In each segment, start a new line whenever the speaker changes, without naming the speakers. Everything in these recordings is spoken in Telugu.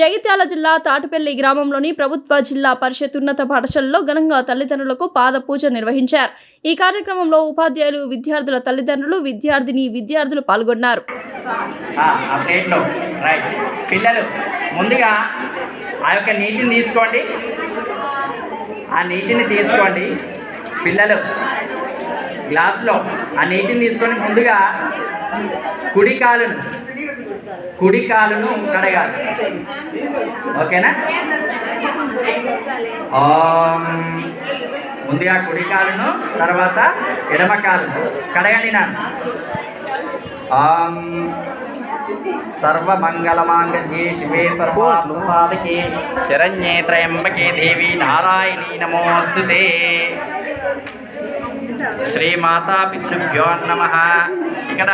జగిత్యాల జిల్లా తాటిపల్లి గ్రామంలోని ప్రభుత్వ జిల్లా పరిషత్ ఉన్నత పాఠశాలలో ఘనంగా తల్లిదండ్రులకు పాద పూజ నిర్వహించారు. ఈ కార్యక్రమంలో ఉపాధ్యాయులు, విద్యార్థుల తల్లిదండ్రులు, విద్యార్థులు పాల్గొన్నారు.
పిల్లలు ముందుగా ఆ యొక్క నీటిని తీసుకోండి. పిల్లలు గ్లాసులో ఆ నీటిని తీసుకొని ముందుగా కుడి కాలును కడగాలి. ఓకేనా? ముందుగా కుడి కాలును, తర్వాత ఎడమ కాలును కడగండి. సర్వమంగళమాంగళ్యే శివే సర్వార్థసాధకే శరణ్యే త్రయంబకే దేవి నారాయణీ నమోస్తుతే. శ్రీ మాతా పితృభ్యో నమః. ఇక్కడ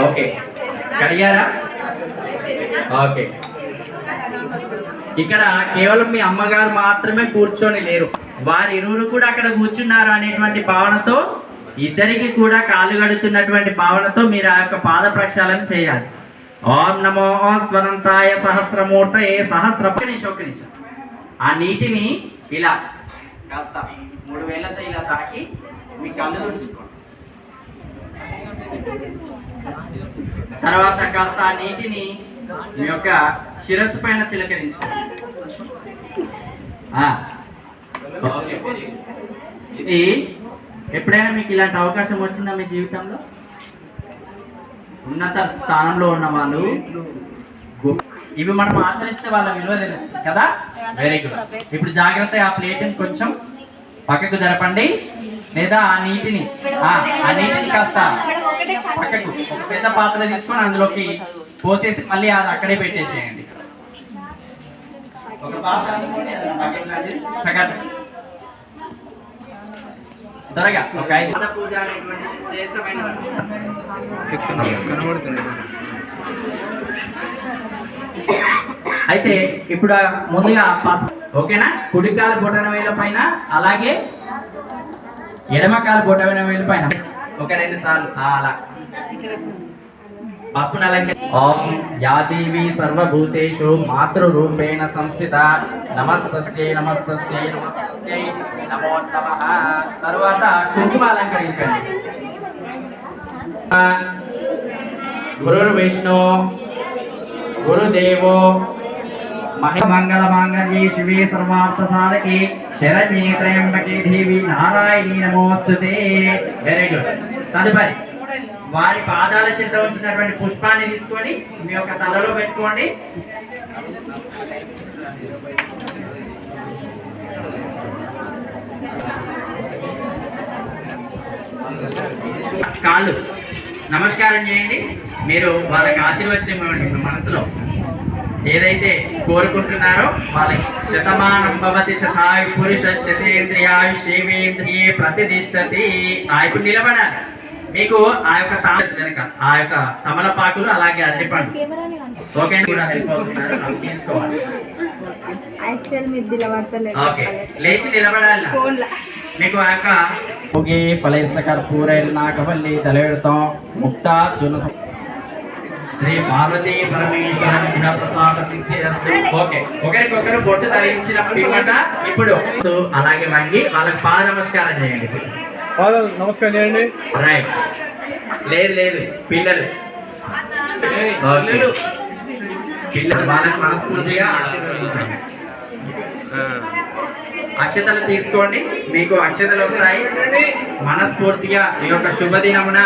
ఓకే కడిగారా? ఓకే. ఇక్కడ కేవలం మీ అమ్మగారు మాత్రమే కూర్చొని లేరు, వారి ఇరువురు కూడా అక్కడ కూర్చున్నారు అనేటువంటి భావనతో, ఇద్దరికి కూడా కాలు గడుతున్నటువంటి భావనతో మీరు ఆ యొక్క పాద ప్రక్షాళన చేయాలి. ఓం నమో స్వనంతాయ సహస్రమూర్తయే నిమిషం. ఆ నీటిని ఇలా కాస్త 3 వేళ్లతో ఇలా తాకి మీ కళ్ళు తుడుచుకోండి. తర్వాత కాస్త ఆ నీటిని మీ యొక్క శిరస్సు పైన చిలకరించండి. ఇది ఎప్పుడైనా మీకు ఇలాంటి అవకాశం వచ్చిందా మీ జీవితంలో? ఉన్నత స్థానంలో ఉన్న వాళ్ళు ఇవి మనం ఆచరిస్తే వాళ్ళ విలువ తెలుస్తుంది కదా. Very good. ఇప్పుడు జాగ్రత్త, ఆ ప్లేట్ని కొంచెం పక్కకు జరపండి, లేదా ఆ నీటిని కాస్త పక్కకు ఒక పెద్ద పాత్ర తీసుకొని అందులోకి పోసేసి మళ్ళీ అది అక్కడే పెట్టేసేయండి. ఒక పాత్ర త్వరగా ఒక 5 పూజ అనేటువంటిది శ్రేష్టమైన. అయితే ఇప్పుడు ముందుగా ఓకేనా, కుడికాలు బొటన వేల పైన, అలాగే ఎడమకాలు బొటన వేల పైన ఒక 2 సార్లు అలా పసుపు నలంగా. ఓం యాదేవి సర్వభూతేషు మాతృరూపేణ సంస్థిత నమస్తస్యై నమస్తస్యై నమస్తస్యై నమో నమః. తరువాత కుంకుమ అలంకరించండి. గురుర్విష్ణు గురుదేవో మంగళమాంగళ్యే శివే సర్వార్థసాధకే శరణ్యే త్రయంబకే దేవి నారాయణీ నమోస్తుతే. Very good. తదుపరి వారి పాదాల చెంత ఉంచినటువంటి పుష్పాన్ని తీసుకొని మీ యొక్క తలలో పెట్టుకోండి. కాళ్ళు నమస్కారం చేయండి. మీరు వాళ్ళకి ఆశీర్వచనం ఇవ్వండి. మనసులో ఏదైతే కోరుకుంటున్నారో వాళ్ళకి. శతమానం భవతి శతాయు పురుష శతేంద్రియాయు శివేంద్రియే ప్రతిష్టతి. ఇప్పుడు నిలబడాలి. మీకు ఆ యొక్క వెనక ఆ యొక్క తమలపాకులు, అలాగే అరటిపండు ఓకే కూడా హెల్ప్ అవుతున్నారు, తీసుకోవాలి. ఓకే, లేచి నిలబడాలి. మీకు ఆ యొక్క ఓకే ఫలైసకర్పూరైల్ నాగవల్లి తలెడతాం ముక్తా చున శ్రీ పార్వతీ పరమేశ్వర ప్రసాద సిద్ధిరస్తు. ఓకే, ఒకరికొకరు బొట్టు ధరించిన పిమ్మట ఇప్పుడు అలాగే వంగి వాళ్ళకి పాద నమస్కారం చేయండి.
నమస్కారం చేయండి.
రైట్. లేదు పిల్లలు వాళ్ళకి మనస్ఫూర్తిగా ఆశీర్వదించండి. అక్షతలు తీసుకోండి. మీకు అక్షతలు వస్తాయి. మనస్ఫూర్తిగా ఈ యొక్క శుభదినమున